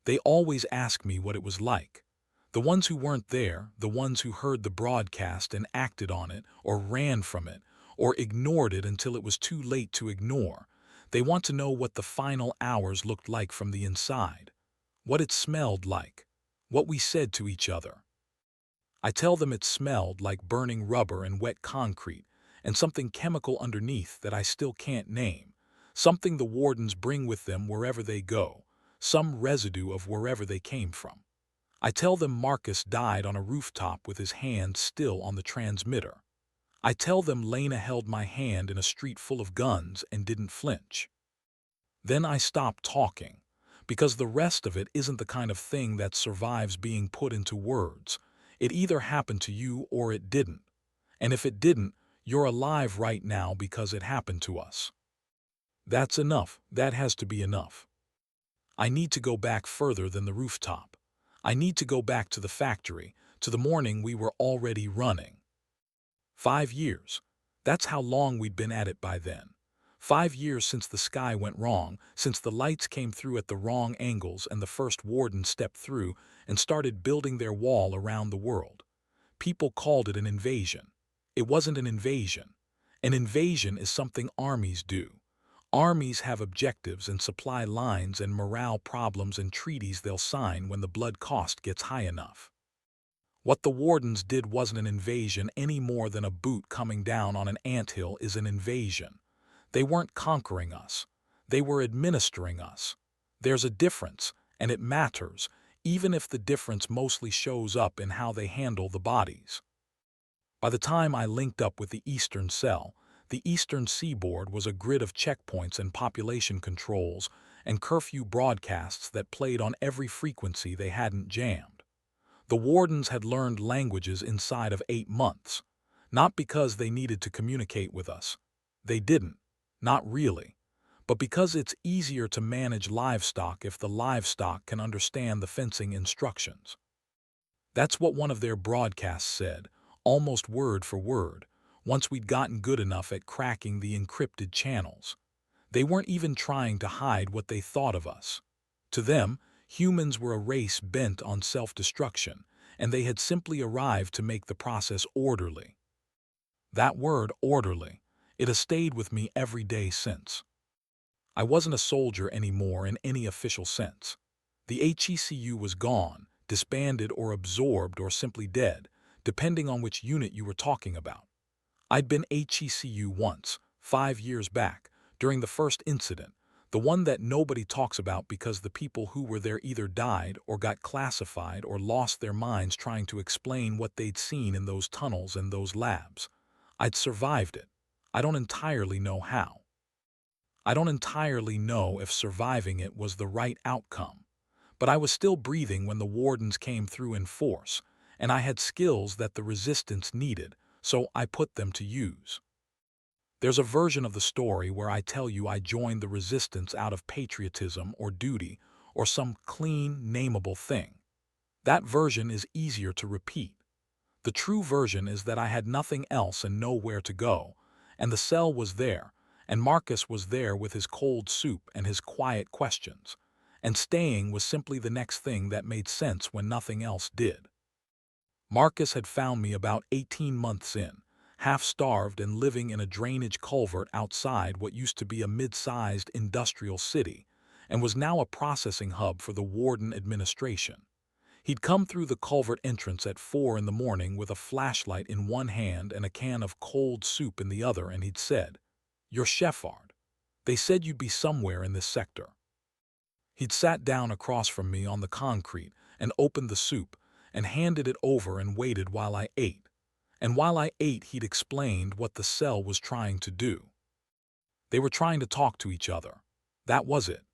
They always ask me what it was like. The ones who weren't there, the ones who heard the broadcast and acted on it, or ran from it, or ignored it until it was too late to ignore. They want to know what the final hours looked like from the inside, what it smelled like, what we said to each other. I tell them it smelled like burning rubber and wet concrete, and something chemical underneath that I still can't name, something the wardens bring with them wherever they go, some residue of wherever they came from. I tell them Marcus died on a rooftop with his hand still on the transmitter. I tell them Lena held my hand in a street full of guns and didn't flinch. Then I stop talking, because the rest of it isn't the kind of thing that survives being put into words. It either happened to you or it didn't. And if it didn't, you're alive right now because it happened to us. That's enough. That has to be enough. I need to go back further than the rooftop. I need to go back to the factory, to the morning we were already running. 5 years. That's how long we'd been at it by then. 5 years since the sky went wrong, since the lights came through at the wrong angles and the first warden stepped through and started building their wall around the world. People called it an invasion. It wasn't an invasion. An invasion is something armies do. Armies have objectives and supply lines and morale problems and treaties they'll sign when the blood cost gets high enough. What the wardens did wasn't an invasion any more than a boot coming down on an anthill is an invasion. They weren't conquering us. They were administering us. There's a difference, and it matters, even if the difference mostly shows up in how they handle the bodies. By the time I linked up with the Eastern Cell, the Eastern Seaboard was a grid of checkpoints and population controls and curfew broadcasts that played on every frequency they hadn't jammed. The wardens had learned languages inside of 8 months, not because they needed to communicate with us. They didn't, not really, but because it's easier to manage livestock if the livestock can understand the fencing instructions. That's what one of their broadcasts said, almost word for word, once we'd gotten good enough at cracking the encrypted channels. They weren't even trying to hide what they thought of us. To them, humans were a race bent on self-destruction, and they had simply arrived to make the process orderly. That word, orderly, it has stayed with me every day since. I wasn't a soldier anymore in any official sense. The HECU was gone, disbanded or absorbed or simply dead, depending on which unit you were talking about. I'd been HECU once, 5 years back, during the first incident, the one that nobody talks about because the people who were there either died or got classified or lost their minds trying to explain what they'd seen in those tunnels and those labs. I'd survived it. I don't entirely know how. I don't entirely know if surviving it was the right outcome. But I was still breathing when the wardens came through in force, and I had skills that the resistance needed, so I put them to use. There's a version of the story where I tell you I joined the resistance out of patriotism or duty or some clean, nameable thing. That version is easier to repeat. The true version is that I had nothing else and nowhere to go, and the cell was there, and Marcus was there with his cold soup and his quiet questions, and staying was simply the next thing that made sense when nothing else did. Marcus had found me about 18 months in, half-starved and living in a drainage culvert outside what used to be a mid-sized industrial city, and was now a processing hub for the Warden administration. He'd come through the culvert entrance at 4 in the morning with a flashlight in one hand and a can of cold soup in the other, and he'd said, "You're Sheffard. They said you'd be somewhere in this sector." He'd sat down across from me on the concrete and opened the soup and handed it over and waited while I ate. And while I ate, he'd explained what the cell was trying to do. They were trying to talk to each other. That was it.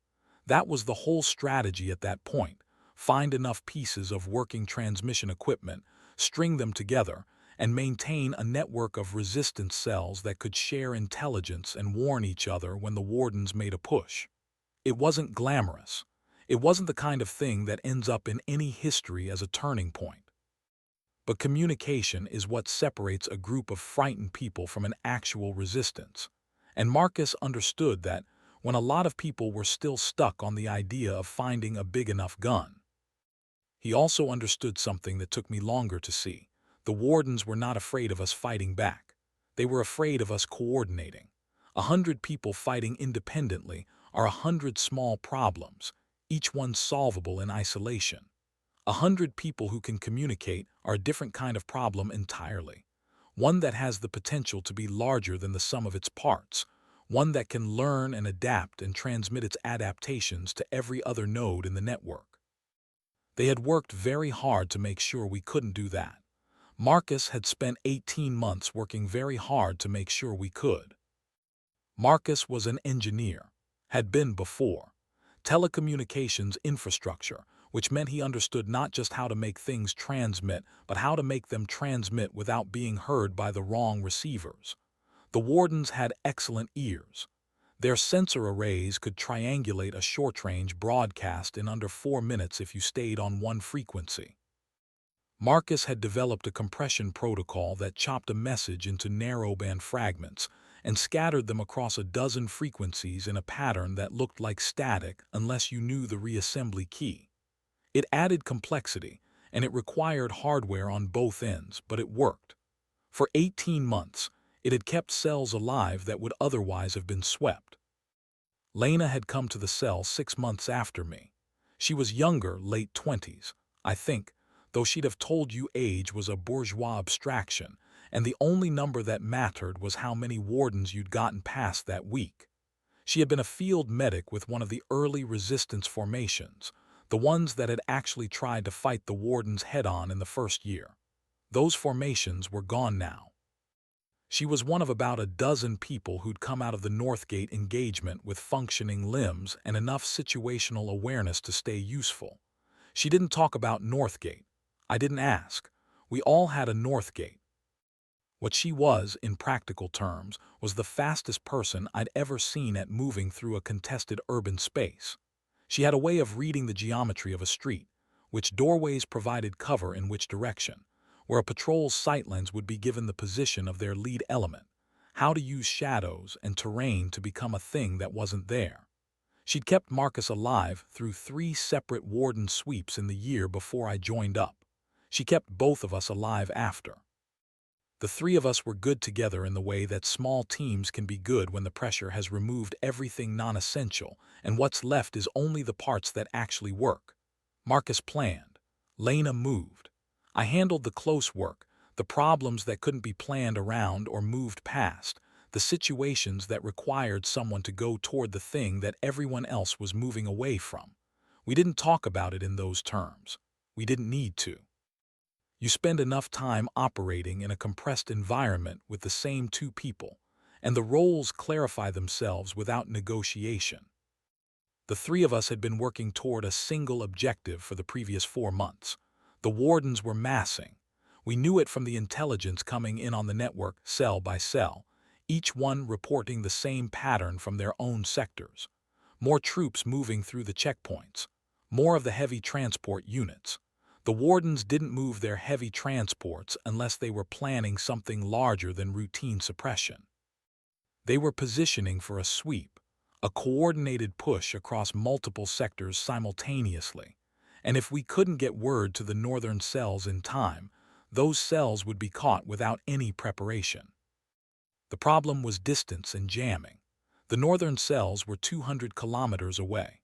That was the whole strategy at that point. Find enough pieces of working transmission equipment, string them together, and maintain a network of resistance cells that could share intelligence and warn each other when the wardens made a push. It wasn't glamorous. It wasn't the kind of thing that ends up in any history as a turning point. But communication is what separates a group of frightened people from an actual resistance. And Marcus understood that when a lot of people were still stuck on the idea of finding a big enough gun. He also understood something that took me longer to see. The Wardens were not afraid of us fighting back. They were afraid of us coordinating. 100 people fighting independently are 100 small problems, each one solvable in isolation. 100 people who can communicate are a different kind of problem entirely. One that has the potential to be larger than the sum of its parts. One that can learn and adapt and transmit its adaptations to every other node in the network. They had worked very hard to make sure we couldn't do that. Marcus had spent 18 months working very hard to make sure we could. Marcus was an engineer, had been before. Telecommunications infrastructure, which meant he understood not just how to make things transmit, but how to make them transmit without being heard by the wrong receivers. The Wardens had excellent ears. Their sensor arrays could triangulate a short-range broadcast in under 4 minutes if you stayed on one frequency. Marcus had developed a compression protocol that chopped a message into narrowband fragments and scattered them across a dozen frequencies in a pattern that looked like static unless you knew the reassembly key. It added complexity, and it required hardware on both ends, but it worked. For 18 months, it had kept cells alive that would otherwise have been swept. Lena had come to the cell 6 months after me. She was younger, late 20s, I think, though she'd have told you age was a bourgeois abstraction, and the only number that mattered was how many Wardens you'd gotten past that week. She had been a field medic with one of the early resistance formations, the ones that had actually tried to fight the Wardens head-on in the first year. Those formations were gone now. She was one of about a dozen people who'd come out of the Northgate engagement with functioning limbs and enough situational awareness to stay useful. She didn't talk about Northgate. I didn't ask. We all had a Northgate. What she was, in practical terms, was the fastest person I'd ever seen at moving through a contested urban space. She had a way of reading the geometry of a street, which doorways provided cover in which direction, where a patrol's sightlines would be given the position of their lead element, how to use shadows and terrain to become a thing that wasn't there. She'd kept Marcus alive through 3 separate Warden sweeps in the year before I joined up. She kept both of us alive after. The 3 of us were good together in the way that small teams can be good when the pressure has removed everything non-essential and what's left is only the parts that actually work. Marcus planned. Lena moved. I handled the close work, the problems that couldn't be planned around or moved past, the situations that required someone to go toward the thing that everyone else was moving away from. We didn't talk about it in those terms. We didn't need to. You spend enough time operating in a compressed environment with the same 2 people, and the roles clarify themselves without negotiation. The 3 of us had been working toward a single objective for the previous 4 months. The Wardens were massing. We knew it from the intelligence coming in on the network cell by cell, each one reporting the same pattern from their own sectors. More troops moving through the checkpoints. More of the heavy transport units. The Wardens didn't move their heavy transports unless they were planning something larger than routine suppression. They were positioning for a sweep, a coordinated push across multiple sectors simultaneously. And if we couldn't get word to the northern cells in time, those cells would be caught without any preparation. The problem was distance and jamming. The northern cells were 200 kilometers away.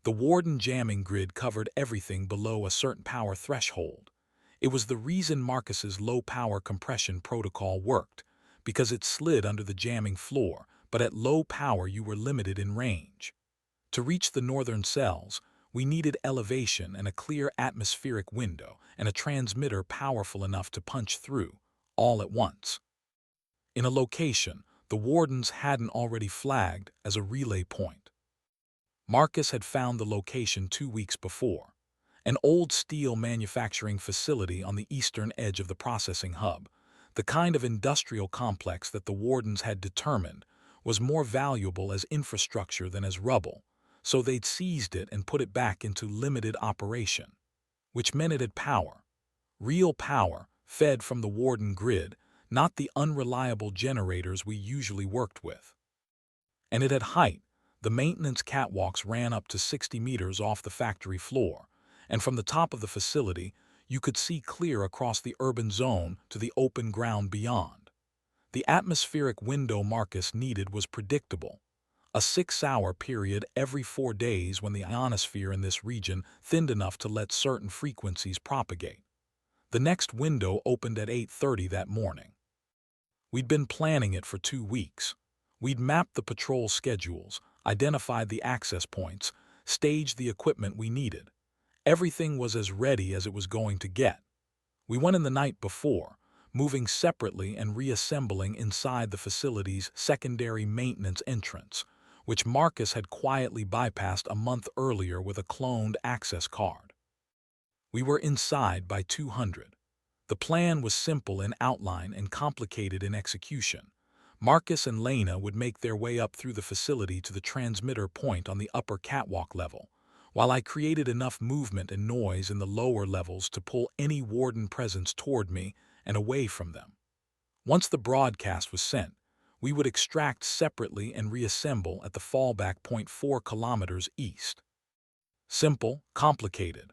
The Warden jamming grid covered everything below a certain power threshold. It was the reason Marcus's low-power compression protocol worked, because it slid under the jamming floor, but at low power you were limited in range. To reach the northern cells, we needed elevation and a clear atmospheric window and a transmitter powerful enough to punch through, all at once. In a location the Wardens hadn't already flagged as a relay point. Marcus had found the location 2 weeks before, an old steel manufacturing facility on the eastern edge of the processing hub, the kind of industrial complex that the Wardens had determined was more valuable as infrastructure than as rubble, so they'd seized it and put it back into limited operation, which meant it had power, real power, fed from the Warden grid, not the unreliable generators we usually worked with. And it had height, The maintenance catwalks ran up to 60 meters off the factory floor, and from the top of the facility, you could see clear across the urban zone to the open ground beyond. The atmospheric window Marcus needed was predictable. A 6-hour period every 4 days when the ionosphere in this region thinned enough to let certain frequencies propagate. The next window opened at 8:30 that morning. We'd been planning it for 2 weeks. We'd mapped the patrol schedules, identified the access points, staged the equipment we needed. Everything was as ready as it was going to get. We went in the night before, moving separately and reassembling inside the facility's secondary maintenance entrance, which Marcus had quietly bypassed a month earlier with a cloned access card. We were inside by 200. The plan was simple in outline and complicated in execution. Marcus and Lena would make their way up through the facility to the transmitter point on the upper catwalk level, while I created enough movement and noise in the lower levels to pull any Warden presence toward me and away from them. Once the broadcast was sent, we would extract separately and reassemble at the fallback point 4 kilometers east. Simple, complicated.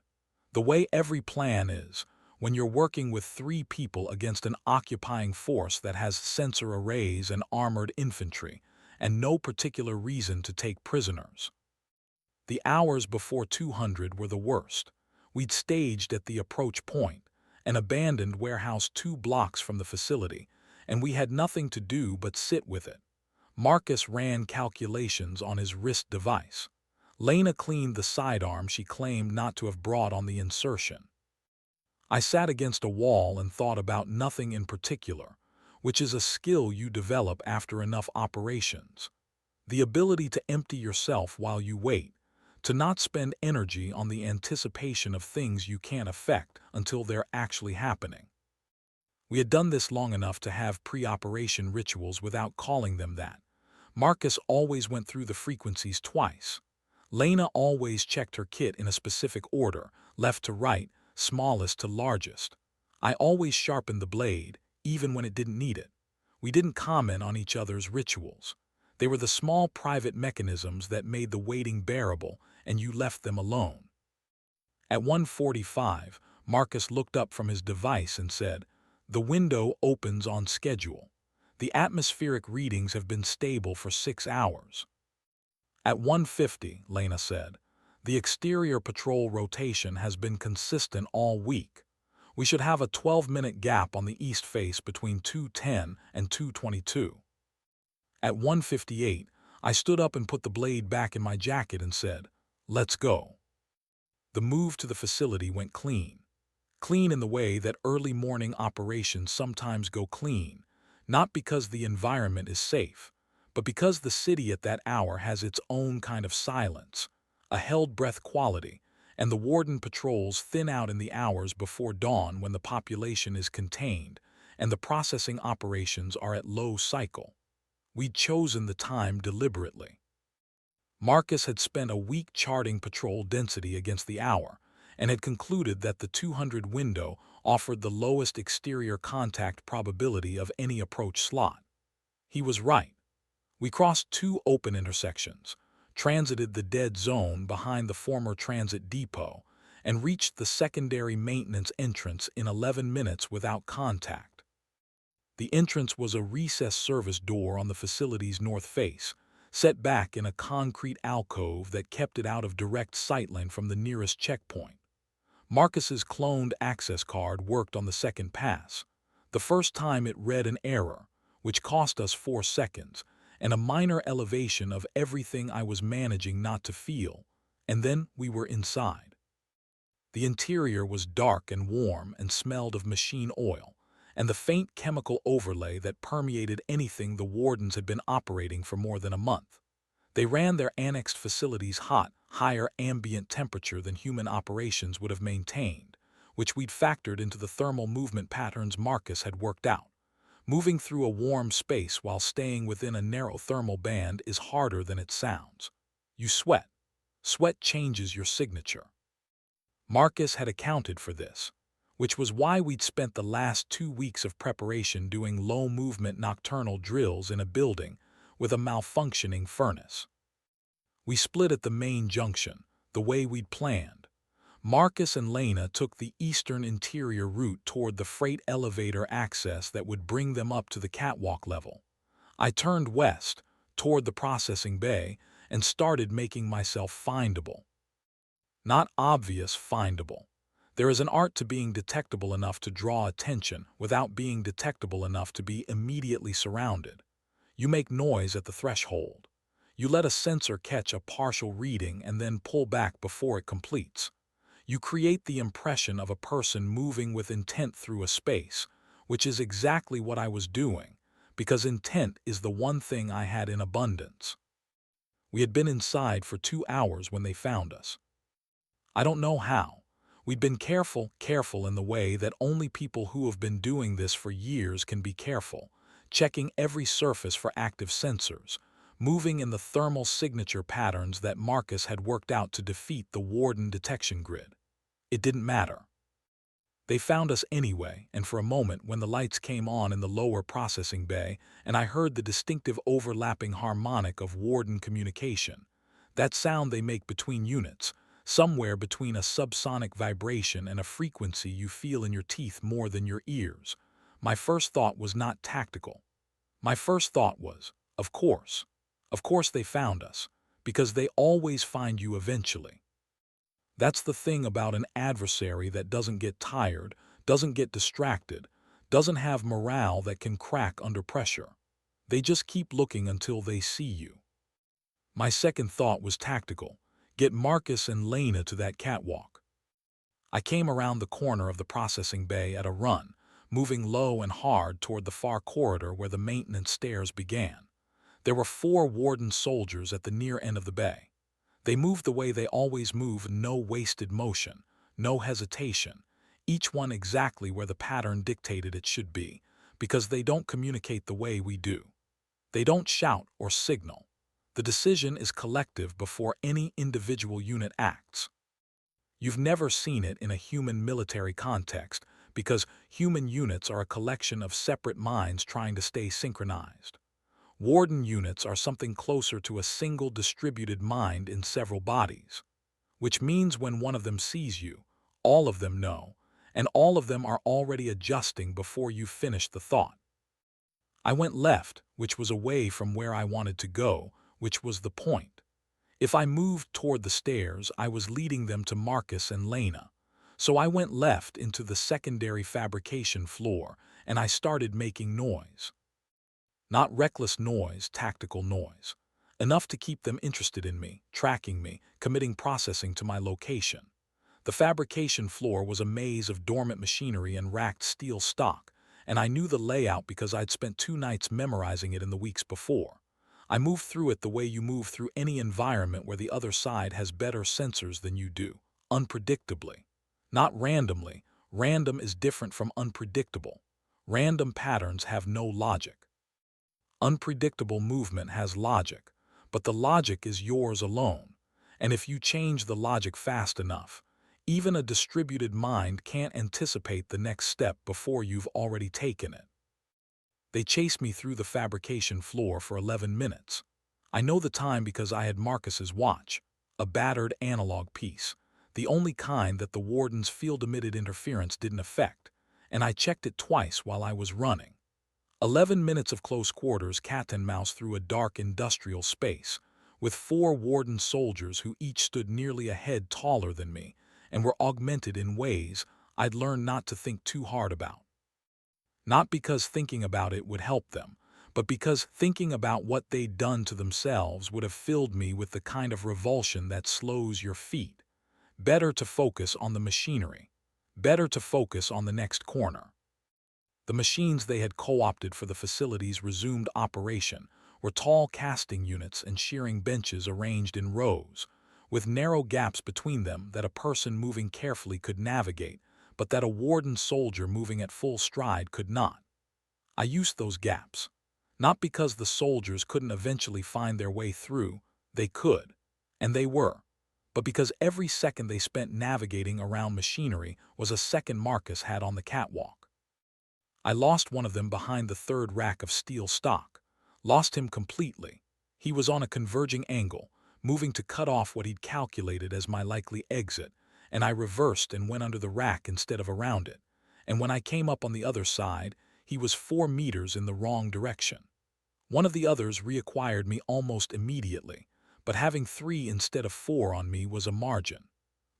The way every plan is, when you're working with 3 people against an occupying force that has sensor arrays and armored infantry, and no particular reason to take prisoners. The hours before 200 were the worst. We'd staged at the approach point, an abandoned warehouse 2 blocks from the facility, and we had nothing to do but sit with it. Marcus ran calculations on his wrist device. Lena cleaned the sidearm she claimed not to have brought on the insertion. I sat against a wall and thought about nothing in particular, which is a skill you develop after enough operations. The ability to empty yourself while you wait, to not spend energy on the anticipation of things you can't affect until they're actually happening. We had done this long enough to have pre-operation rituals without calling them that. Marcus always went through the frequencies twice. Lena always checked her kit in a specific order, left to right, smallest to largest. I always sharpened the blade, even when it didn't need it. We didn't comment on each other's rituals. They were the small private mechanisms that made the waiting bearable, and you left them alone. At 1:45, Marcus looked up from his device and said, "The window opens on schedule. The atmospheric readings have been stable for 6 hours." At 1:50, Lena said, "The exterior patrol rotation has been consistent all week. We should have a 12-minute gap on the east face between 2:10 and 2:22. At 1:58, I stood up and put the blade back in my jacket and said, "Let's go." The move to the facility went clean. Clean in the way that early morning operations sometimes go clean, not because the environment is safe, but because the city at that hour has its own kind of silence, a held-breath quality, and the Warden patrols thin out in the hours before dawn when the population is contained and the processing operations are at low cycle. We'd chosen the time deliberately. Marcus had spent a week charting patrol density against the hour and had concluded that the 200 window offered the lowest exterior contact probability of any approach slot. He was right. We crossed 2 open intersections, transited the dead zone behind the former transit depot, and reached the secondary maintenance entrance in 11 minutes without contact. The entrance was a recessed service door on the facility's north face, set back in a concrete alcove that kept it out of direct sightline from the nearest checkpoint. Marcus's cloned access card worked on the second pass. The first time it read an error, which cost us 4 seconds, and a minor elevation of everything I was managing not to feel, and then we were inside. The interior was dark and warm and smelled of machine oil, and the faint chemical overlay that permeated anything the Wardens had been operating for more than a month. They ran their annexed facilities hot, higher ambient temperature than human operations would have maintained, which we'd factored into the thermal movement patterns Marcus had worked out. Moving through a warm space while staying within a narrow thermal band is harder than it sounds. You sweat. Sweat changes your signature. Marcus had accounted for this, which was why we'd spent the last 2 weeks of preparation doing low-movement nocturnal drills in a building with a malfunctioning furnace. We split at the main junction, the way we'd planned. Marcus and Lena took the eastern interior route toward the freight elevator access that would bring them up to the catwalk level. I turned west, toward the processing bay, and started making myself findable. Not obvious findable. There is an art to being detectable enough to draw attention without being detectable enough to be immediately surrounded. You make noise at the threshold. You let a sensor catch a partial reading and then pull back before it completes. You create the impression of a person moving with intent through a space, which is exactly what I was doing, because intent is the one thing I had in abundance. We had been inside for 2 hours when they found us. I don't know how. We'd been careful in the way that only people who have been doing this for years can be careful, checking every surface for active sensors, moving in the thermal signature patterns that Marcus had worked out to defeat the Warden detection grid. It didn't matter. They found us anyway, and for a moment when the lights came on in the lower processing bay and I heard the distinctive overlapping harmonic of Warden communication, that sound they make between units, somewhere between a subsonic vibration and a frequency you feel in your teeth more than your ears, my first thought was not tactical. My first thought was, of course they found us, because they always find you eventually. That's the thing about an adversary that doesn't get tired, doesn't get distracted, doesn't have morale that can crack under pressure. They just keep looking until they see you. My second thought was tactical. Get Marcus and Lena to that catwalk. I came around the corner of the processing bay at a run, moving low and hard toward the far corridor where the maintenance stairs began. There were 4 Warden soldiers at the near end of the bay. They moved the way they always move, no wasted motion, no hesitation, each one exactly where the pattern dictated it should be, because they don't communicate the way we do. They don't shout or signal. The decision is collective before any individual unit acts. You've never seen it in a human military context, because human units are a collection of separate minds trying to stay synchronized. Warden units are something closer to a single distributed mind in several bodies, which means when one of them sees you, all of them know, and all of them are already adjusting before you finish the thought. I went left, which was away from where I wanted to go, which was the point. If I moved toward the stairs, I was leading them to Marcus and Lena. So I went left into the secondary fabrication floor, and I started making noise. Not reckless noise, tactical noise. Enough to keep them interested in me, tracking me, committing processing to my location. The fabrication floor was a maze of dormant machinery and racked steel stock, and I knew the layout because I'd spent 2 nights memorizing it in the weeks before. I moved through it the way you move through any environment where the other side has better sensors than you do, unpredictably. Not randomly. Random is different from unpredictable. Random patterns have no logic. Unpredictable movement has logic, but the logic is yours alone, and if you change the logic fast enough, even a distributed mind can't anticipate the next step before you've already taken it. They chased me through the fabrication floor for 11 minutes. I know the time because I had Marcus's watch, a battered analog piece, the only kind that the Warden's field-emitted interference didn't affect, and I checked it twice while I was running. 11 minutes of close quarters cat and mouse through a dark industrial space, with 4 Warden soldiers who each stood nearly a head taller than me and were augmented in ways I'd learned not to think too hard about. Not because thinking about it would help them, but because thinking about what they'd done to themselves would have filled me with the kind of revulsion that slows your feet. Better to focus on the machinery. Better to focus on the next corner. The machines they had co-opted for the facility's resumed operation were tall casting units and shearing benches arranged in rows, with narrow gaps between them that a person moving carefully could navigate, but that a Warden soldier moving at full stride could not. I used those gaps, not because the soldiers couldn't eventually find their way through, they could, and they were, but because every second they spent navigating around machinery was a second Marcus had on the catwalk. I lost one of them behind the 3rd rack of steel stock. Lost him completely. He was on a converging angle, moving to cut off what he'd calculated as my likely exit, and I reversed and went under the rack instead of around it. And when I came up on the other side, he was 4 meters in the wrong direction. One of the others reacquired me almost immediately, but having 3 instead of 4 on me was a margin.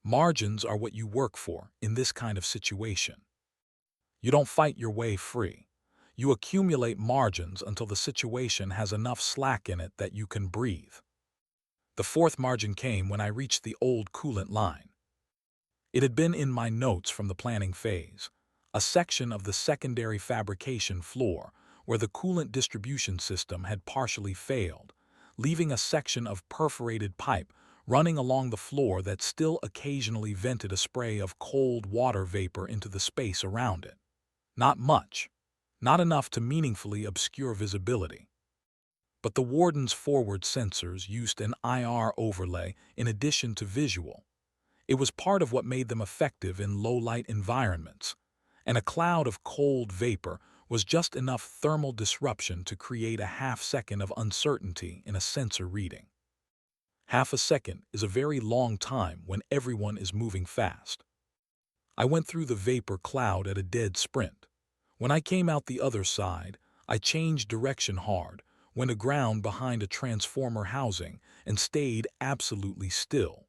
Margins are what you work for in this kind of situation. You don't fight your way free. You accumulate margins until the situation has enough slack in it that you can breathe. The 4th margin came when I reached the old coolant line. It had been in my notes from the planning phase, a section of the secondary fabrication floor where the coolant distribution system had partially failed, leaving a section of perforated pipe running along the floor that still occasionally vented a spray of cold water vapor into the space around it. Not much, not enough to meaningfully obscure visibility. But the Warden's forward sensors used an IR overlay in addition to visual. It was part of what made them effective in low-light environments, and a cloud of cold vapor was just enough thermal disruption to create a half-second of uncertainty in a sensor reading. Half a second is a very long time when everyone is moving fast. I went through the vapor cloud at a dead sprint. When I came out the other side, I changed direction hard, went aground behind a transformer housing, and stayed absolutely still.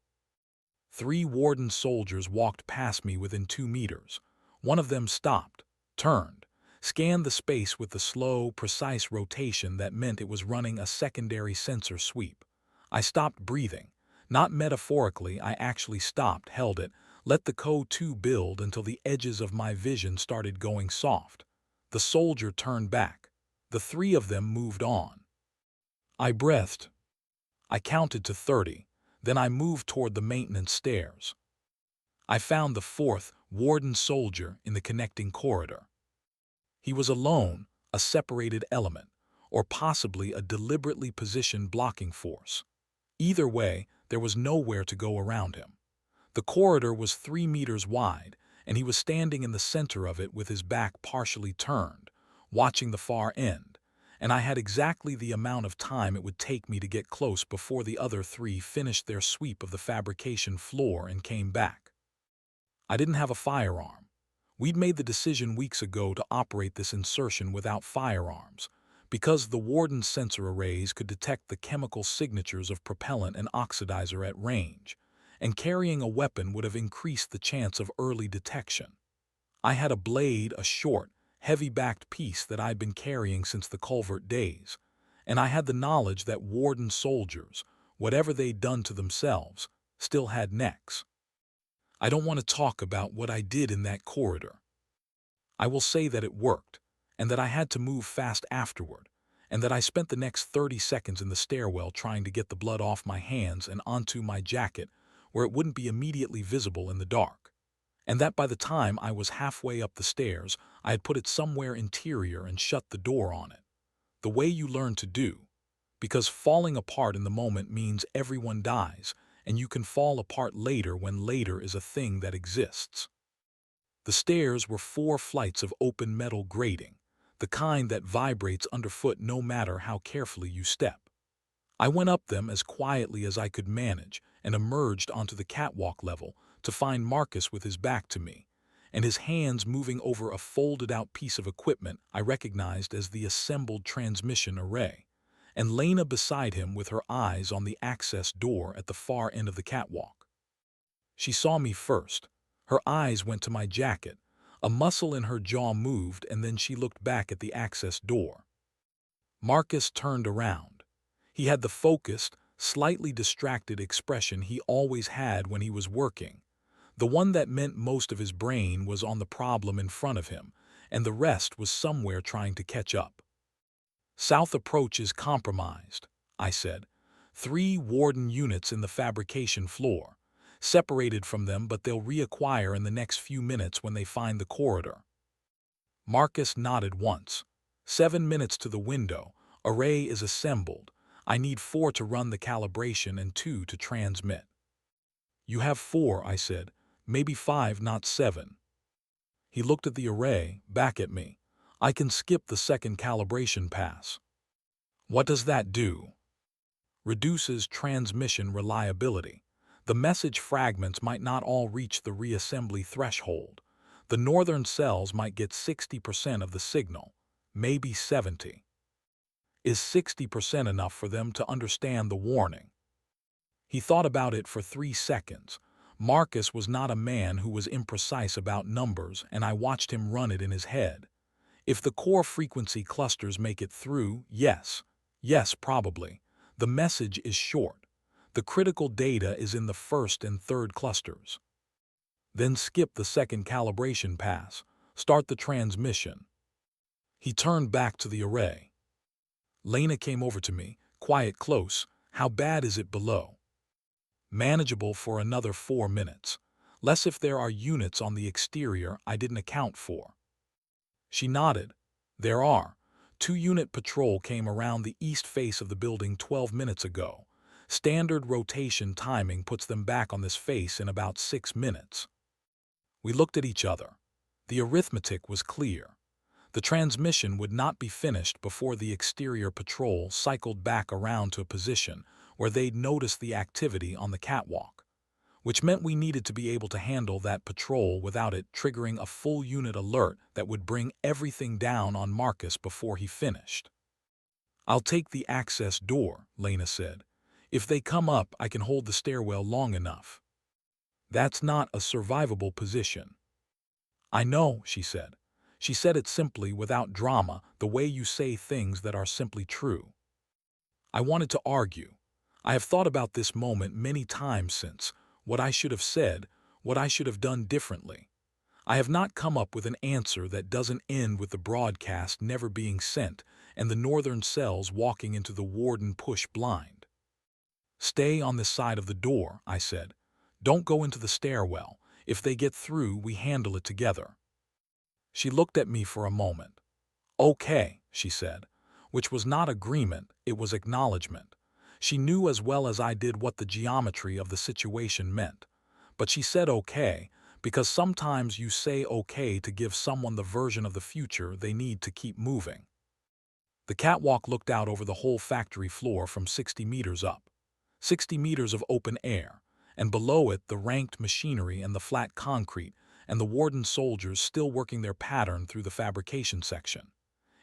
3 Warden soldiers walked past me within 2 meters. One of them stopped, turned, scanned the space with the slow, precise rotation that meant it was running a secondary sensor sweep. I stopped breathing. Not metaphorically, I actually stopped, held it, let the CO2 build until the edges of my vision started going soft. The soldier turned back. The 3 of them moved on. I breathed. I counted to 30. Then I moved toward the maintenance stairs. I found the 4th Warden soldier in the connecting corridor. He was alone, a separated element, or possibly a deliberately positioned blocking force. Either way, there was nowhere to go around him. The corridor was 3 meters wide, and he was standing in the center of it with his back partially turned, watching the far end, and I had exactly the amount of time it would take me to get close before the other 3 finished their sweep of the fabrication floor and came back. I didn't have a firearm. We'd made the decision weeks ago to operate this insertion without firearms, because the Warden's sensor arrays could detect the chemical signatures of propellant and oxidizer at range, and carrying a weapon would have increased the chance of early detection. I had a blade, a short, heavy-backed piece that I'd been carrying since the culvert days, and I had the knowledge that Warden soldiers, whatever they'd done to themselves, still had necks. I don't want to talk about what I did in that corridor. I will say that it worked, and that I had to move fast afterward, and that I spent the next 30 seconds in the stairwell trying to get the blood off my hands and onto my jacket where it wouldn't be immediately visible in the dark, and that by the time I was halfway up the stairs, I had put it somewhere interior and shut the door on it. The way you learn to do, because falling apart in the moment means everyone dies, and you can fall apart later when later is a thing that exists. The stairs were 4 flights of open metal grating, the kind that vibrates underfoot no matter how carefully you step. I went up them as quietly as I could manage and emerged onto the catwalk level to find Marcus with his back to me, and his hands moving over a folded-out piece of equipment I recognized as the assembled transmission array, and Lena beside him with her eyes on the access door at the far end of the catwalk. She saw me first. Her eyes went to my jacket. A muscle in her jaw moved, and then she looked back at the access door. Marcus turned around. He had the focused, slightly distracted expression he always had when he was working. The one that meant most of his brain was on the problem in front of him, and the rest was somewhere trying to catch up. "South approach is compromised," I said. 3 Warden units in the fabrication floor. Separated from them, but they'll reacquire in the next few minutes when they find the corridor. Marcus nodded once. 7 minutes to the window. Array is assembled. I need 4 to run the calibration and 2 to transmit. "You have 4, I said. "Maybe 5, not 7. He looked at the array, back at me. "I can skip the second calibration pass." "What does that do?" reduces transmission reliability. The message fragments might not all reach the reassembly threshold. The northern cells might get 60% of the signal, maybe 70. Is 60% enough for them to understand the warning? He thought about it for 3 seconds. Marcus was not a man who was imprecise about numbers, and I watched him run it in his head. If the core frequency clusters make it through, yes. Yes, probably. The message is short. The critical data is in the first and third clusters. Then skip the second calibration pass. Start the transmission. He turned back to the array. Lena came over to me. Quiet close. How bad is it below? Manageable for another 4 minutes. Less if there are units on the exterior I didn't account for. She nodded. There are. 2-unit patrol came around the east face of the building 12 minutes ago. Standard rotation timing puts them back on this face in about 6 minutes. We looked at each other. The arithmetic was clear. The transmission would not be finished before the exterior patrol cycled back around to a position where they'd notice the activity on the catwalk, which meant we needed to be able to handle that patrol without it triggering a full unit alert that would bring everything down on Marcus before he finished. I'll take the access door, Lena said. If they come up, I can hold the stairwell long enough. That's not a survivable position. I know, she said. She said it simply, without drama, the way you say things that are simply true. I wanted to argue. I have thought about this moment many times since, what I should have said, what I should have done differently. I have not come up with an answer that doesn't end with the broadcast never being sent and the northern cells walking into the Warden push blind. Stay on this side of the door, I said. Don't go into the stairwell. If they get through, we handle it together. She looked at me for a moment. Okay, she said, which was not agreement, it was acknowledgement. She knew as well as I did what the geometry of the situation meant. But she said okay, because sometimes you say okay to give someone the version of the future they need to keep moving. The catwalk looked out over the whole factory floor from 60 meters up. 60 meters of open air, and below it the ranked machinery and the flat concrete, and the Warden soldiers still working their pattern through the fabrication section.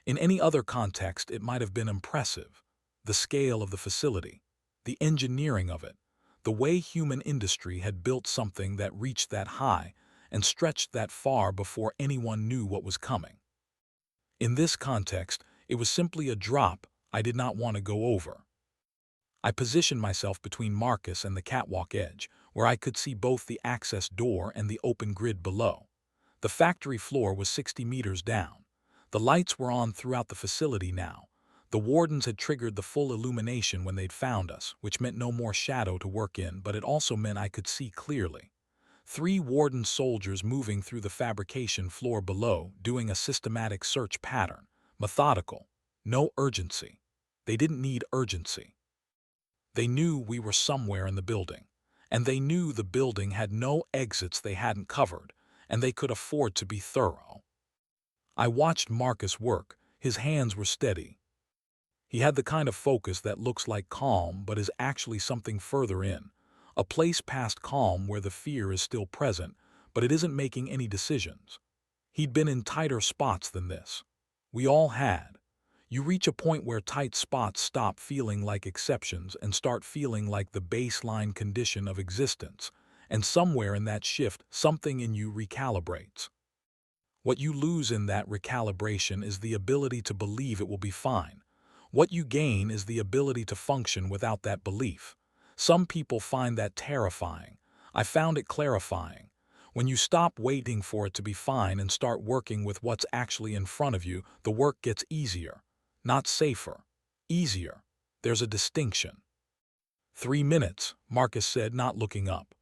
In any other context, it might have been impressive. The scale of the facility, the engineering of it, the way human industry had built something that reached that high and stretched that far before anyone knew what was coming. In this context, it was simply a drop I did not want to go over. I positioned myself between Marcus and the catwalk edge, where I could see both the access door and the open grid below. The factory floor was 60 meters down. The lights were on throughout the facility now. The Wardens had triggered the full illumination when they'd found us, which meant no more shadow to work in, but it also meant I could see clearly. 3 Warden soldiers moving through the fabrication floor below, doing a systematic search pattern. Methodical. No urgency. They didn't need urgency. They knew we were somewhere in the building, and they knew the building had no exits they hadn't covered, and they could afford to be thorough. I watched Marcus work. His hands were steady. He had the kind of focus that looks like calm but is actually something further in, a place past calm where the fear is still present, but it isn't making any decisions. He'd been in tighter spots than this. We all had. You reach a point where tight spots stop feeling like exceptions and start feeling like the baseline condition of existence, and somewhere in that shift, something in you recalibrates. What you lose in that recalibration is the ability to believe it will be fine. What you gain is the ability to function without that belief. Some people find that terrifying. I found it clarifying. When you stop waiting for it to be fine and start working with what's actually in front of you, the work gets easier. Not safer. Easier. There's a distinction. 3 minutes, Marcus said, not looking up.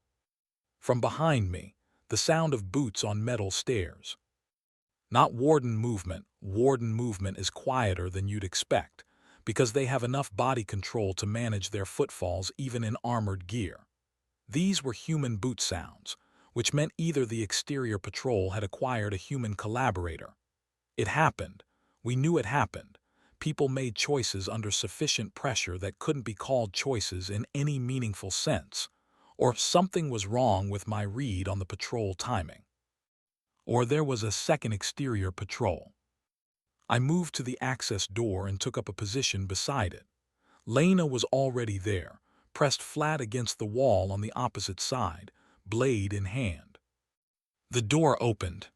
From behind me, the sound of boots on metal stairs. Not Warden movement. Warden movement is quieter than you'd expect, because they have enough body control to manage their footfalls even in armored gear. These were human boot sounds, which meant either the exterior patrol had acquired a human collaborator. It happened. We knew it happened. People made choices under sufficient pressure that couldn't be called choices in any meaningful sense. Or something was wrong with my read on the patrol timing. Or there was a second exterior patrol. I moved to the access door and took up a position beside it. Lena was already there, pressed flat against the wall on the opposite side, blade in hand. The door opened.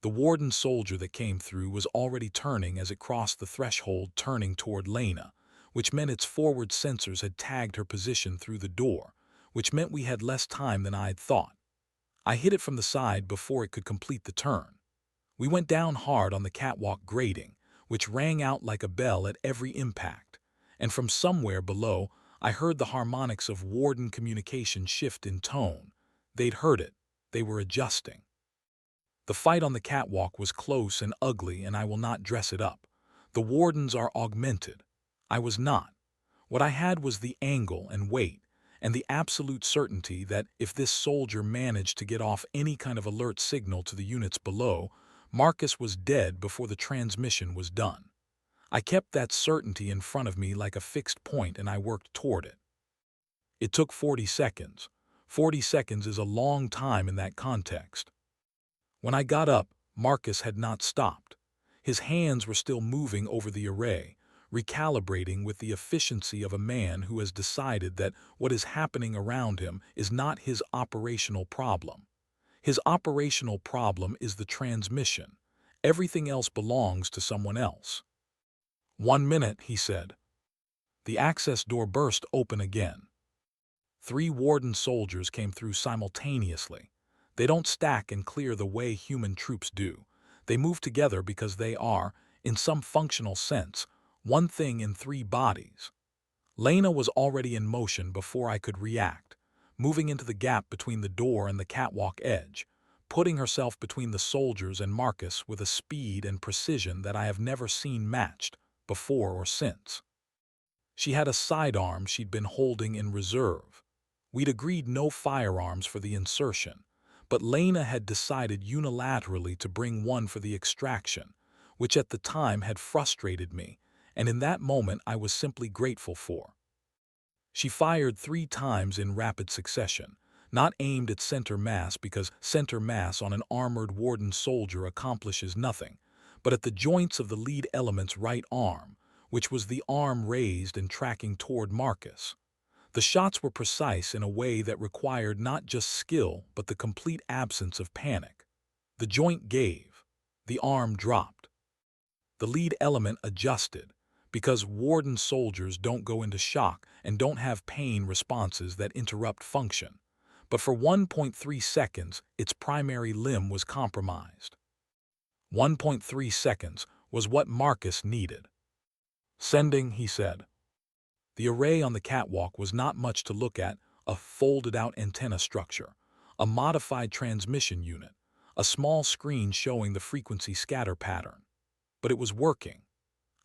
The warden soldier that came through was already turning as it crossed the threshold, turning toward Lena, which meant its forward sensors had tagged her position through the door, which meant we had less time than I'd thought. I hit it from the side before it could complete the turn. We went down hard on the catwalk grating, which rang out like a bell at every impact, and from somewhere below I heard the harmonics of Warden communication shift in tone. They'd heard it. They were adjusting. The fight on the catwalk was close and ugly, and I will not dress it up. The Wardens are augmented. I was not. What I had was the angle and weight, and the absolute certainty that if this soldier managed to get off any kind of alert signal to the units below, Marcus was dead before the transmission was done. I kept that certainty in front of me like a fixed point, and I worked toward it. It took 40 seconds. 40 seconds is a long time in that context. When I got up, Marcus had not stopped. His hands were still moving over the array, recalibrating with the efficiency of a man who has decided that what is happening around him is not his operational problem. His operational problem is the transmission. Everything else belongs to someone else. 1 minute, he said. The access door burst open again. 3 Warden soldiers came through simultaneously. They don't stack and clear the way human troops do. They move together because they are, in some functional sense, one thing in 3 bodies. Lena was already in motion before I could react, moving into the gap between the door and the catwalk edge, putting herself between the soldiers and Marcus with a speed and precision that I have never seen matched, before or since. She had a sidearm she'd been holding in reserve. We'd agreed no firearms for the insertion, but Lena had decided unilaterally to bring one for the extraction, which at the time had frustrated me, and in that moment I was simply grateful for. She fired 3 times in rapid succession, not aimed at center mass because center mass on an armored Warden soldier accomplishes nothing, but at the joints of the lead element's right arm, which was the arm raised and tracking toward Marcus. The shots were precise in a way that required not just skill but the complete absence of panic. The joint gave. The arm dropped. The lead element adjusted, because Warden soldiers don't go into shock and don't have pain responses that interrupt function. But for 1.3 seconds, its primary limb was compromised. 1.3 seconds was what Marcus needed. Sending, he said. The array on the catwalk was not much to look at: a folded-out antenna structure, a modified transmission unit, a small screen showing the frequency scatter pattern. But it was working.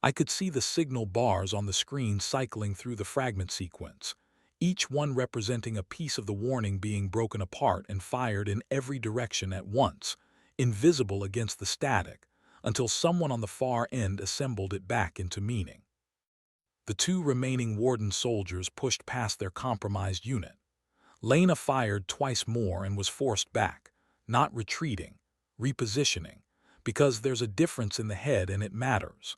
I could see the signal bars on the screen cycling through the fragment sequence, each one representing a piece of the warning being broken apart and fired in every direction at once, invisible against the static, until someone on the far end assembled it back into meaning. The 2 remaining Warden soldiers pushed past their compromised unit. Lena fired twice more and was forced back, not retreating, repositioning, because there's a difference in the head and it matters.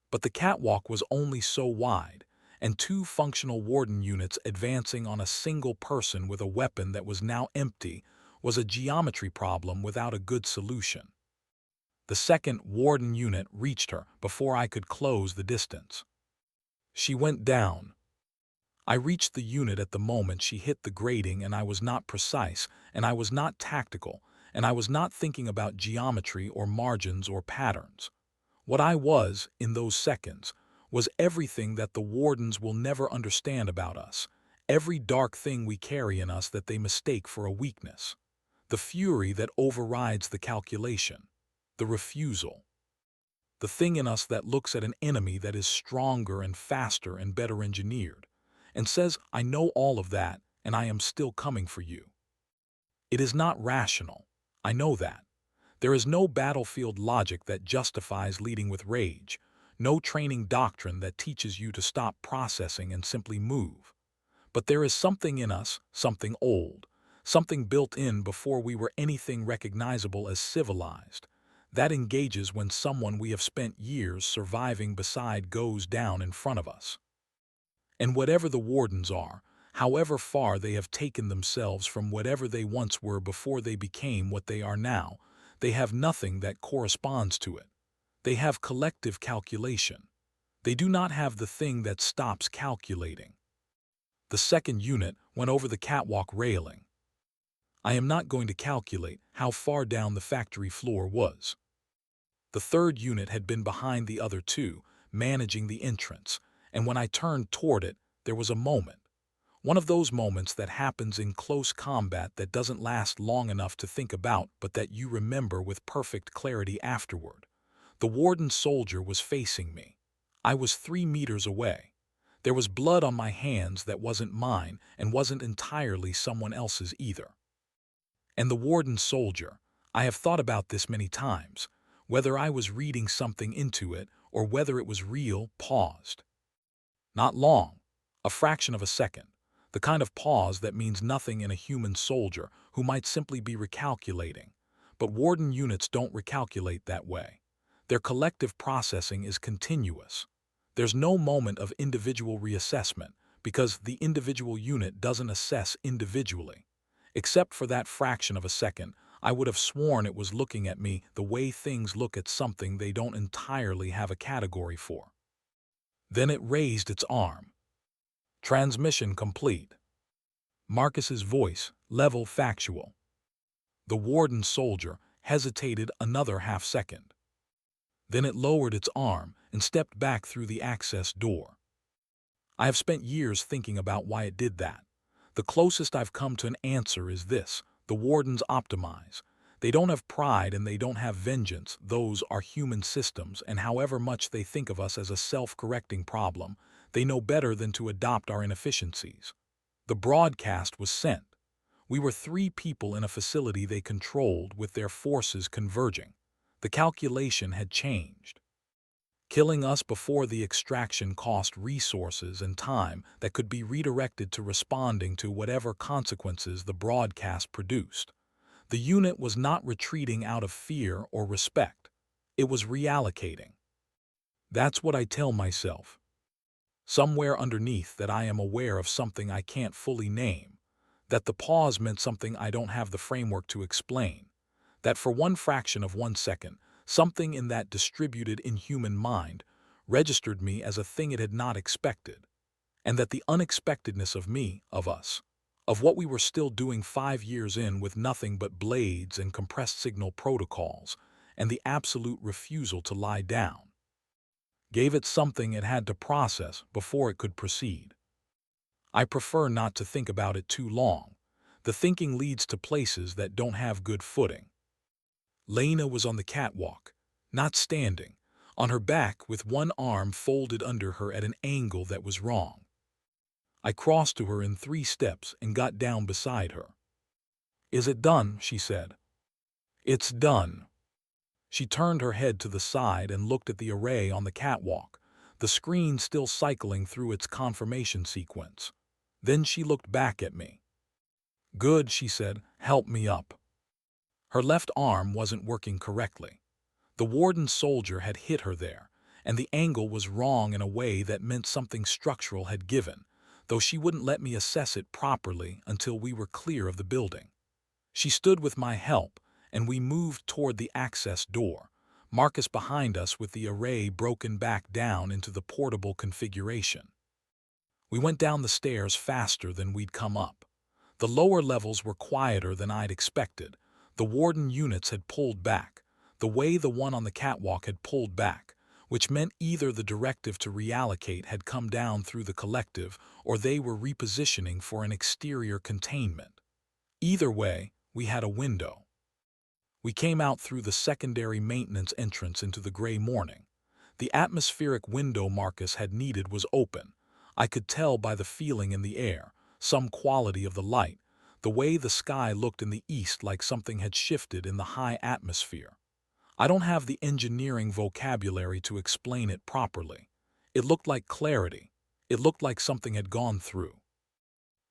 But the catwalk was only so wide, and 2 functional Warden units advancing on a single person with a weapon that was now empty was a geometry problem without a good solution. The second Warden unit reached her before I could close the distance. She went down. I reached the unit at the moment she hit the grating, and I was not precise, and I was not tactical, and I was not thinking about geometry or margins or patterns. What I was, in those seconds, was everything that the Wardens will never understand about us, every dark thing we carry in us that they mistake for a weakness, the fury that overrides the calculation, the refusal. The thing in us that looks at an enemy that is stronger and faster and better engineered, and says, I know all of that, and I am still coming for you. It is not rational. I know that. There is no battlefield logic that justifies leading with rage, no training doctrine that teaches you to stop processing and simply move. But there is something in us, something old, something built in before we were anything recognizable as civilized, that engages when someone we have spent years surviving beside goes down in front of us. And whatever the Wardens are, however far they have taken themselves from whatever they once were before they became what they are now, they have nothing that corresponds to it. They have collective calculation. They do not have the thing that stops calculating. The second unit went over the catwalk railing. I am not going to calculate how far down the factory floor was. The third unit had been behind the other two, managing the entrance, and when I turned toward it, there was a moment. One of those moments that happens in close combat that doesn't last long enough to think about, but that you remember with perfect clarity afterward. The Warden soldier was facing me. I was 3 meters away. There was blood on my hands that wasn't mine and wasn't entirely someone else's either. And the Warden soldier, I have thought about this many times, whether I was reading something into it or whether it was real, paused. Not long, a fraction of a second, the kind of pause that means nothing in a human soldier who might simply be recalculating. But Warden units don't recalculate that way. Their collective processing is continuous. There's no moment of individual reassessment because the individual unit doesn't assess individually. Except for that fraction of a second, I would have sworn it was looking at me the way things look at something they don't entirely have a category for. Then it raised its arm. Transmission complete. Marcus's voice, level factual. The Warden soldier hesitated another half-second. Then it lowered its arm and stepped back through the access door. I have spent years thinking about why it did that. The closest I've come to an answer is this: the Wardens optimize. They don't have pride and they don't have vengeance. Those are human systems, and however much they think of us as a self-correcting problem, they know better than to adopt our inefficiencies. The broadcast was sent. We were 3 people in a facility they controlled with their forces converging. The calculation had changed. Killing us before the extraction cost resources and time that could be redirected to responding to whatever consequences the broadcast produced. The unit was not retreating out of fear or respect. It was reallocating. That's what I tell myself. Somewhere underneath that I am aware of something I can't fully name, that the pause meant something I don't have the framework to explain, that for one fraction of 1 second, something in that distributed inhuman mind registered me as a thing it had not expected, and that the unexpectedness of me, of us, of what we were still doing 5 years in with nothing but blades and compressed signal protocols, and the absolute refusal to lie down, gave it something it had to process before it could proceed. I prefer not to think about it too long. The thinking leads to places that don't have good footing. Lena was on the catwalk, not standing, on her back with one arm folded under her at an angle that was wrong. I crossed to her in 3 steps and got down beside her. "Is it done?" she said. "It's done." She turned her head to the side and looked at the array on the catwalk, the screen still cycling through its confirmation sequence. Then she looked back at me. "Good," she said. "Help me up." Her left arm wasn't working correctly. The Warden soldier had hit her there, and the angle was wrong in a way that meant something structural had given, though she wouldn't let me assess it properly until we were clear of the building. She stood with my help, and we moved toward the access door, Marcus behind us with the array broken back down into the portable configuration. We went down the stairs faster than we'd come up. The lower levels were quieter than I'd expected. The Warden units had pulled back, the way the one on the catwalk had pulled back, which meant either the directive to reallocate had come down through the collective or they were repositioning for an exterior containment. Either way, we had a window. We came out through the secondary maintenance entrance into the gray morning. The atmospheric window Marcus had needed was open. I could tell by the feeling in the air, some quality of the light, the way the sky looked in the east like something had shifted in the high atmosphere. I don't have the engineering vocabulary to explain it properly. It looked like clarity. It looked like something had gone through.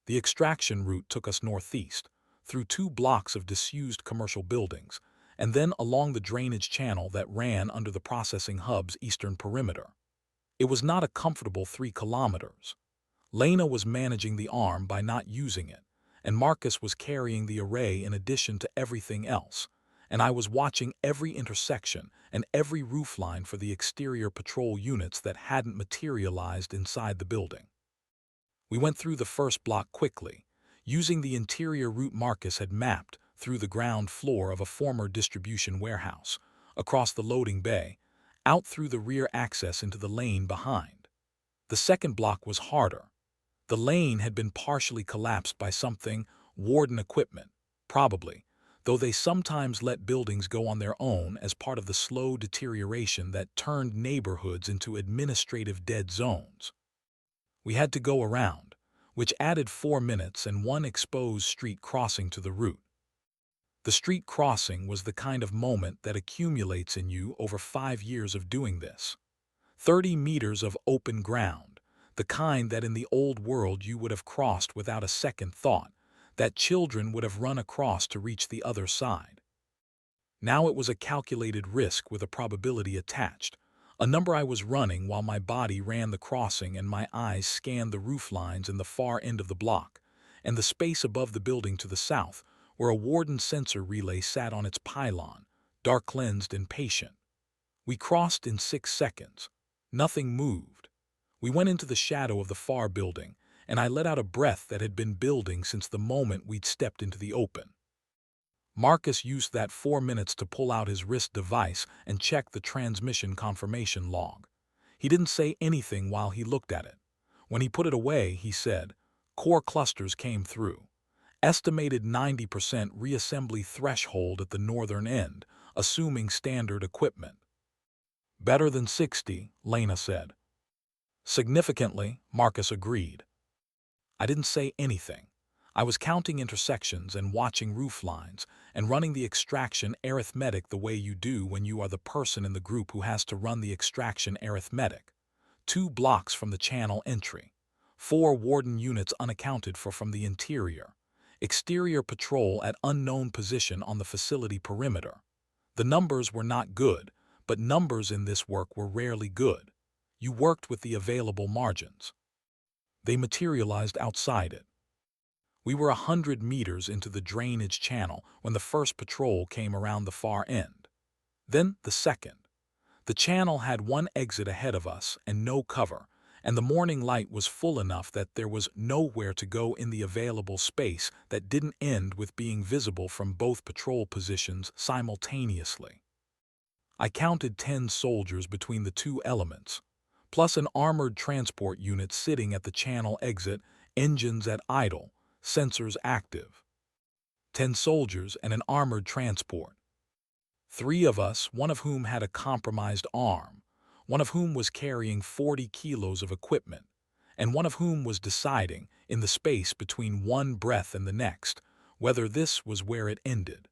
The extraction route took us northeast, through 2 blocks of disused commercial buildings, and then along the drainage channel that ran under the processing hub's eastern perimeter. It was not a comfortable 3 kilometers. Lena was managing the arm by not using it, and Marcus was carrying the array in addition to everything else, and I was watching every intersection and every roofline for the exterior patrol units that hadn't materialized inside the building. We went through the first block quickly, using the interior route Marcus had mapped through the ground floor of a former distribution warehouse, across the loading bay, out through the rear access into the lane behind. The second block was harder. The lane had been partially collapsed by something, Warden equipment, probably, though they sometimes let buildings go on their own as part of the slow deterioration that turned neighborhoods into administrative dead zones. We had to go around, which added 4 minutes and one exposed street crossing to the route. The street crossing was the kind of moment that accumulates in you over 5 years of doing this. 30 meters of open ground, the kind that in the old world you would have crossed without a second thought, that children would have run across to reach the other side. Now it was a calculated risk with a probability attached, a number I was running while my body ran the crossing and my eyes scanned the roof lines in the far end of the block, and the space above the building to the south, where a Warden sensor relay sat on its pylon, dark-lensed and patient. We crossed in 6 seconds. Nothing moved. We went into the shadow of the far building, and I let out a breath that had been building since the moment we'd stepped into the open. Marcus used that 4 minutes to pull out his wrist device and check the transmission confirmation log. He didn't say anything while he looked at it. When he put it away, he said, "Core clusters came through. Estimated 90% reassembly threshold at the northern end, assuming standard equipment." "Better than 60, Lena said. "Significantly," Marcus agreed. I didn't say anything. I was counting intersections and watching roof lines and running the extraction arithmetic the way you do when you are the person in the group who has to run the extraction arithmetic. 2 blocks from the channel entry. 4 Warden units unaccounted for from the interior. Exterior patrol at unknown position on the facility perimeter. The numbers were not good, but numbers in this work were rarely good. You worked with the available margins. They materialized outside it. We were 100 meters into the drainage channel when the first patrol came around the far end. Then the second. The channel had one exit ahead of us and no cover, and the morning light was full enough that there was nowhere to go in the available space that didn't end with being visible from both patrol positions simultaneously. I counted 10 soldiers between the 2 elements, plus an armored transport unit sitting at the channel exit, engines at idle, sensors active. 10 soldiers and an armored transport. 3 of us, one of whom had a compromised arm, one of whom was carrying 40 kilos of equipment, and one of whom was deciding, in the space between one breath and the next, whether this was where it ended.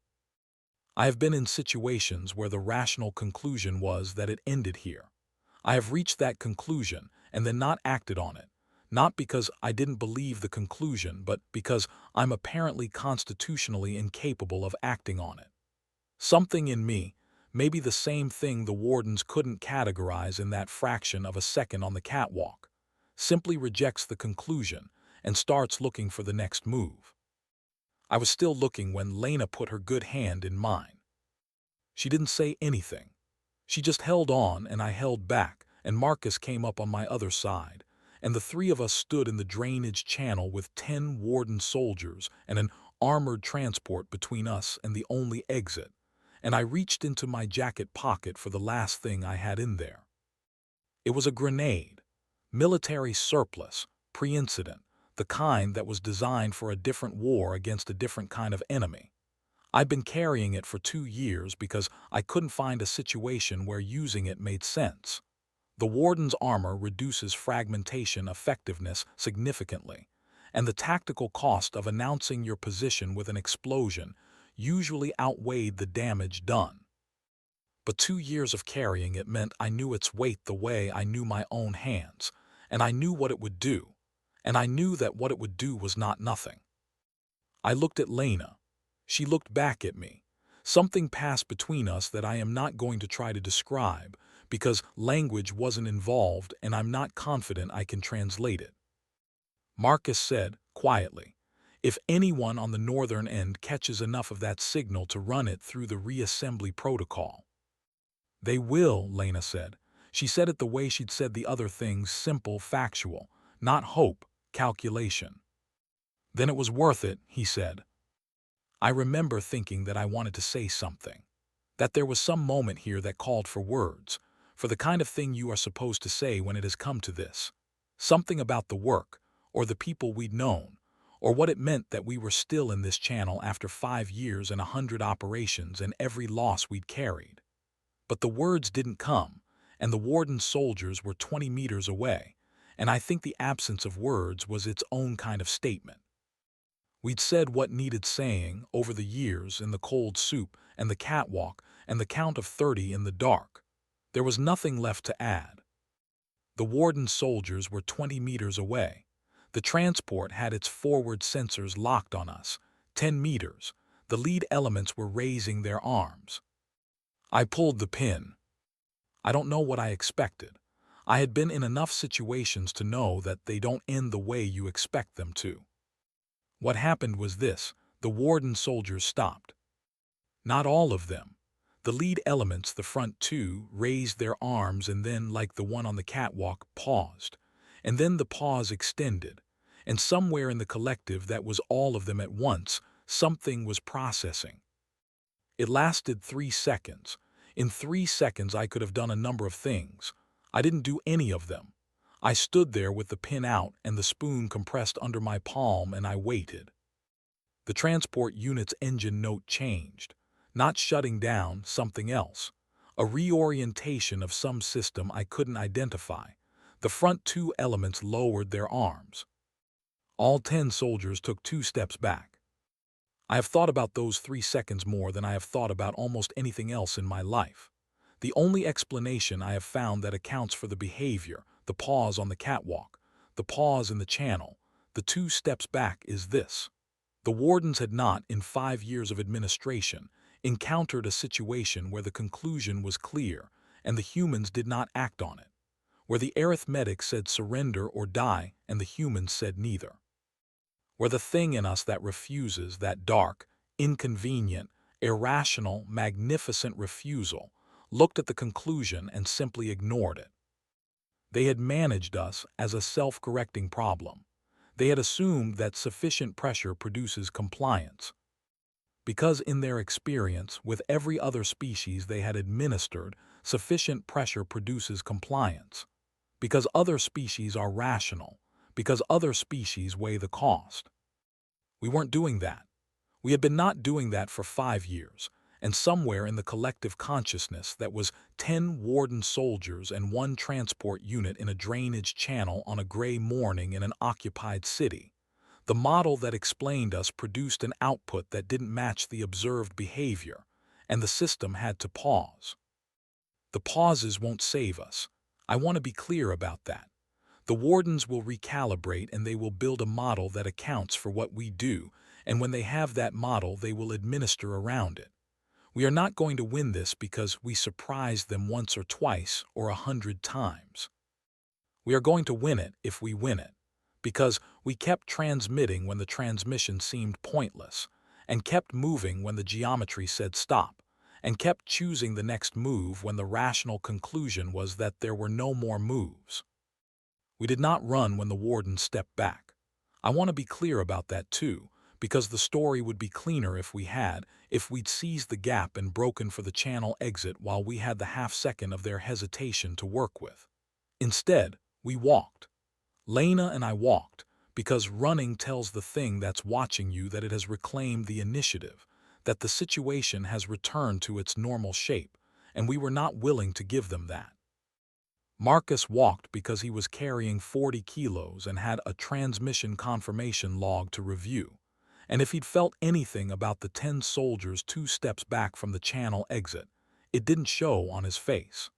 I have been in situations where the rational conclusion was that it ended here. I have reached that conclusion and then not acted on it, not because I didn't believe the conclusion, but because I'm apparently constitutionally incapable of acting on it. Something in me, maybe the same thing the Wardens couldn't categorize in that fraction of a second on the catwalk, simply rejects the conclusion and starts looking for the next move. I was still looking when Lena put her good hand in mine. She didn't say anything. She just held on and I held back, and Marcus came up on my other side, and the 3 of us stood in the drainage channel with 10 Warden soldiers and an armored transport between us and the only exit, and I reached into my jacket pocket for the last thing I had in there. It was a grenade, military surplus, pre-incident, the kind that was designed for a different war against a different kind of enemy. I'd been carrying it for 2 years because I couldn't find a situation where using it made sense. The Warden's armor reduces fragmentation effectiveness significantly, and the tactical cost of announcing your position with an explosion usually outweighed the damage done. But 2 years of carrying it meant I knew its weight the way I knew my own hands, and I knew what it would do, and I knew that what it would do was not nothing. I looked at Lena. She looked back at me. Something passed between us that I am not going to try to describe, because language wasn't involved and I'm not confident I can translate it. Marcus said, quietly, "If anyone on the northern end catches enough of that signal to run it through the reassembly protocol." "They will," Lena said. She said it the way she'd said the other things, simple, factual, not hope, calculation. "Then it was worth it," he said. I remember thinking that I wanted to say something, that there was some moment here that called for words, for the kind of thing you are supposed to say when it has come to this. Something about the work, or the people we'd known, or what it meant that we were still in this channel after 5 years and 100 operations and every loss we'd carried. But the words didn't come, and the Warden soldiers were 20 meters away, and I think the absence of words was its own kind of statement. We'd said what needed saying over the years in the cold soup and the catwalk and the count of 30 in the dark. There was nothing left to add. The Warden soldiers were 20 meters away. The transport had its forward sensors locked on us. 10 meters. The lead elements were raising their arms. I pulled the pin. I don't know what I expected. I had been in enough situations to know that they don't end the way you expect them to. What happened was this: the Warden soldiers stopped. Not all of them. The lead elements, the front two, raised their arms and then, like the one on the catwalk, paused. And then the pause extended. And somewhere in the collective that was all of them at once, something was processing. It lasted 3 seconds. In 3 seconds I could have done a number of things. I didn't do any of them. I stood there with the pin out and the spoon compressed under my palm, and I waited. The transport unit's engine note changed. Not shutting down, something else. A reorientation of some system I couldn't identify. The front two elements lowered their arms. All 10 soldiers took 2 steps back. I have thought about those 3 seconds more than I have thought about almost anything else in my life. The only explanation I have found that accounts for the behavior, the pause on the catwalk, the pause in the channel, the 2 steps back, is this. The Wardens had not, in 5 years of administration, encountered a situation where the conclusion was clear and the humans did not act on it, where the arithmetic said surrender or die and the humans said neither, where the thing in us that refuses, that dark, inconvenient, irrational, magnificent refusal, looked at the conclusion and simply ignored it. They had managed us as a self-correcting problem. They had assumed that sufficient pressure produces compliance. Because in their experience with every other species they had administered, sufficient pressure produces compliance. Because other species are rational. Because other species weigh the cost. We weren't doing that. We had been not doing that for 5 years, and somewhere in the collective consciousness that was 10 Warden soldiers and 1 transport unit in a drainage channel on a gray morning in an occupied city, the model that explained us produced an output that didn't match the observed behavior, and the system had to pause. The pauses won't save us. I want to be clear about that. The Wardens will recalibrate and they will build a model that accounts for what we do, and when they have that model they will administer around it. We are not going to win this because we surprised them once or twice or 100 times. We are going to win it if we win it, because we kept transmitting when the transmission seemed pointless, and kept moving when the geometry said stop, and kept choosing the next move when the rational conclusion was that there were no more moves. We did not run when the Warden stepped back. I want to be clear about that too, because the story would be cleaner if we'd seized the gap and broken for the channel exit while we had the half-second of their hesitation to work with. Instead, we walked. Lena and I walked, because running tells the thing that's watching you that it has reclaimed the initiative, that the situation has returned to its normal shape, and we were not willing to give them that. Marcus walked because he was carrying 40 kilos and had a transmission confirmation log to review, and if he'd felt anything about the 10 soldiers 2 steps back from the channel exit, It didn't show on his face.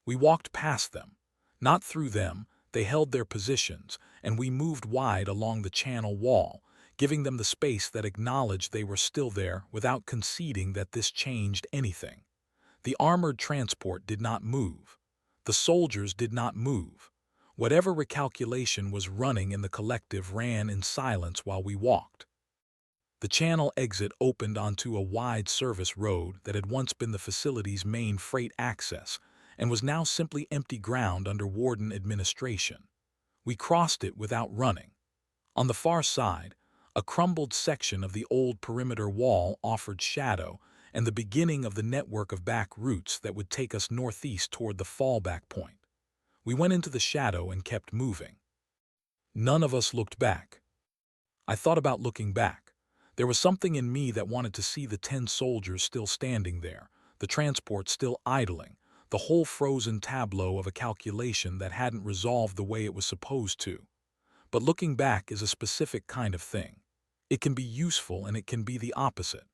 We walked past them. Not through them, they held their positions, and we moved wide along the channel wall, giving them the space that acknowledged they were still there without conceding that this changed anything. The armored transport did not move. The soldiers did not move. Whatever recalculation was running in the collective ran in silence while we walked. The channel exit opened onto a wide service road that had once been the facility's main freight access and was now simply empty ground under Warden administration. We crossed it without running. On the far side, a crumbled section of the old perimeter wall offered shadow and the beginning of the network of back routes that would take us northeast toward the fallback point. We went into the shadow and kept moving. None of us looked back. I thought about looking back. There was something in me that wanted to see the 10 soldiers still standing there, the transport still idling, the whole frozen tableau of a calculation that hadn't resolved the way it was supposed to. But looking back is a specific kind of thing. It can be useful and it can be the opposite.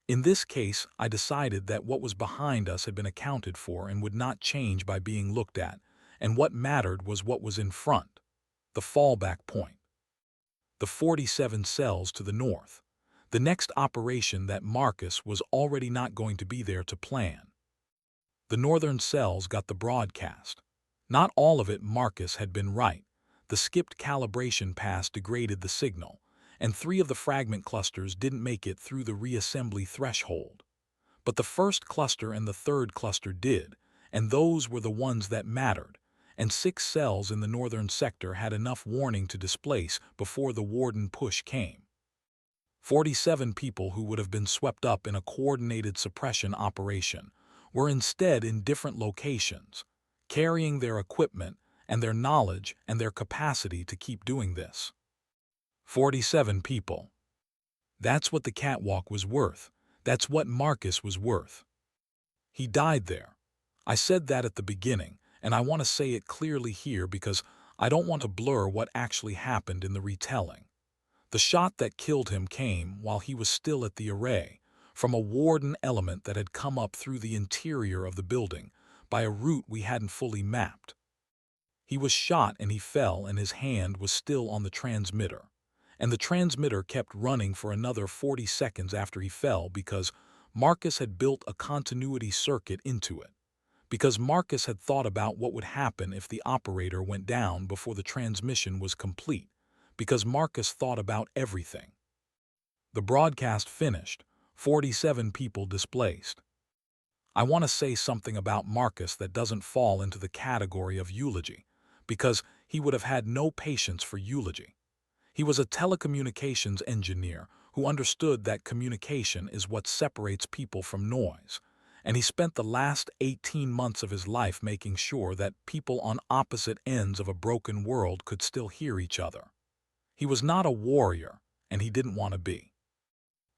In this case, I decided that what was behind us had been accounted for and would not change by being looked at, and what mattered was what was in front, the fallback point. The 47 cells to the north. The next operation that Marcus was already not going to be there to plan. The northern cells got the broadcast. Not all of it Marcus had been right. The skipped calibration pass degraded the signal, and 3 of the fragment clusters didn't make it through the reassembly threshold. But the first cluster and the third cluster did, and those were the ones that mattered, and 6 cells in the northern sector had enough warning to displace before the Warden push came. 47 people who would have been swept up in a coordinated suppression operation were instead in different locations, carrying their equipment and their knowledge and their capacity to keep doing this. 47 people. That's what the catwalk was worth. That's what Marcus was worth. He died there. I said that at the beginning, and I want to say it clearly here because I don't want to blur what actually happened in the retelling. The shot that killed him came while he was still at the array, from a Warden element that had come up through the interior of the building by a route we hadn't fully mapped. He was shot and he fell and his hand was still on the transmitter. And the transmitter kept running for another 40 seconds after he fell because Marcus had built a continuity circuit into it. Because Marcus had thought about what would happen if the operator went down before the transmission was complete. Because Marcus thought about everything. The broadcast finished, 47 people displaced. I want to say something about Marcus that doesn't fall into the category of eulogy, because he would have had no patience for eulogy. He was a telecommunications engineer who understood that communication is what separates people from noise, and he spent the last 18 months of his life making sure that people on opposite ends of a broken world could still hear each other. He was not a warrior, and he didn't want to be.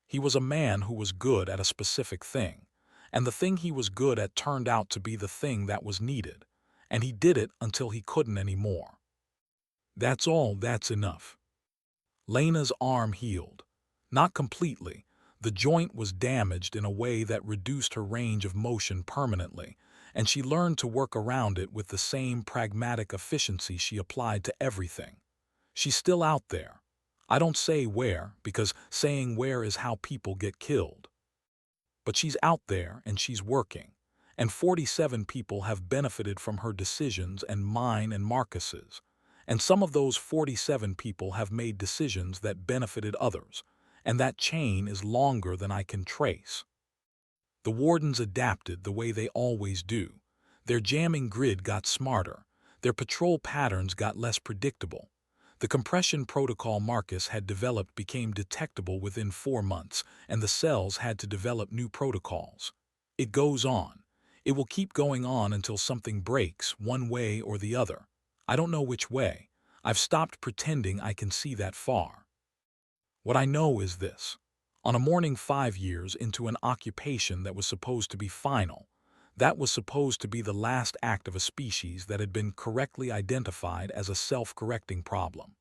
He was a man who was good at a specific thing, and the thing he was good at turned out to be the thing that was needed, and he did it until he couldn't anymore. That's all, that's enough. Lena's arm healed. Not completely. The joint was damaged in a way that reduced her range of motion permanently, and she learned to work around it with the same pragmatic efficiency she applied to everything. She's still out there. I don't say where, because saying where is how people get killed. But she's out there and she's working, and 47 people have benefited from her decisions and mine and Marcus's. And some of those 47 people have made decisions that benefited others, and that chain is longer than I can trace. The Wardens adapted the way they always do. Their jamming grid got smarter. Their patrol patterns got less predictable. The compression protocol Marcus had developed became detectable within 4 months, and the cells had to develop new protocols. It goes on. It will keep going on until something breaks, one way or the other. I don't know which way. I've stopped pretending I can see that far. What I know is this. On a morning 5 years into an occupation that was supposed to be final, that was supposed to be the last act of a species that had been correctly identified as a self-correcting problem.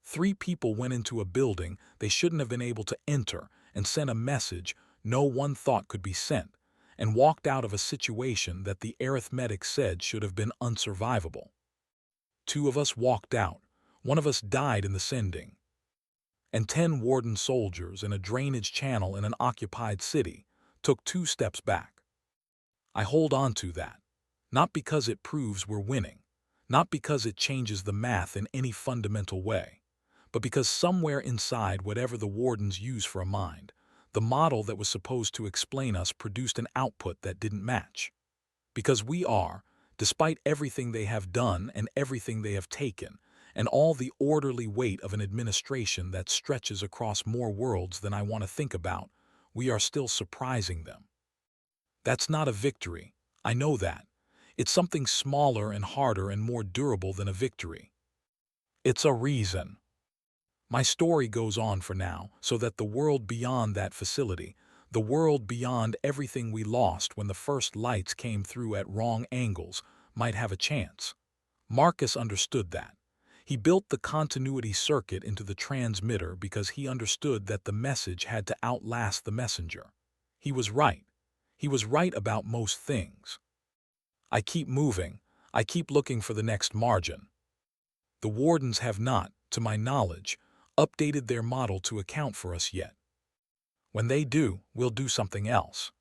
3 people went into a building they shouldn't have been able to enter and sent a message no one thought could be sent, and walked out of a situation that the arithmetic said should have been unsurvivable. 2 of us walked out, 1 of us died in the sending, and 10 Warden soldiers in a drainage channel in an occupied city took 2 steps back. I hold on to that, not because it proves we're winning, not because it changes the math in any fundamental way, but because somewhere inside whatever the Wardens use for a mind, the model that was supposed to explain us produced an output that didn't match. Because we are, despite everything they have done and everything they have taken, and all the orderly weight of an administration that stretches across more worlds than I want to think about, we are still surprising them. That's not a victory, I know that. It's something smaller and harder and more durable than a victory. It's a reason. My story goes on for now, so that the world beyond that facility, the world beyond everything we lost when the first lights came through at wrong angles, might have a chance. Marcus understood that. He built the continuity circuit into the transmitter because he understood that the message had to outlast the messenger. He was right. He was right about most things. I keep moving. I keep looking for the next margin. The Wardens have not, to my knowledge, updated their model to account for us yet. When they do, we'll do something else.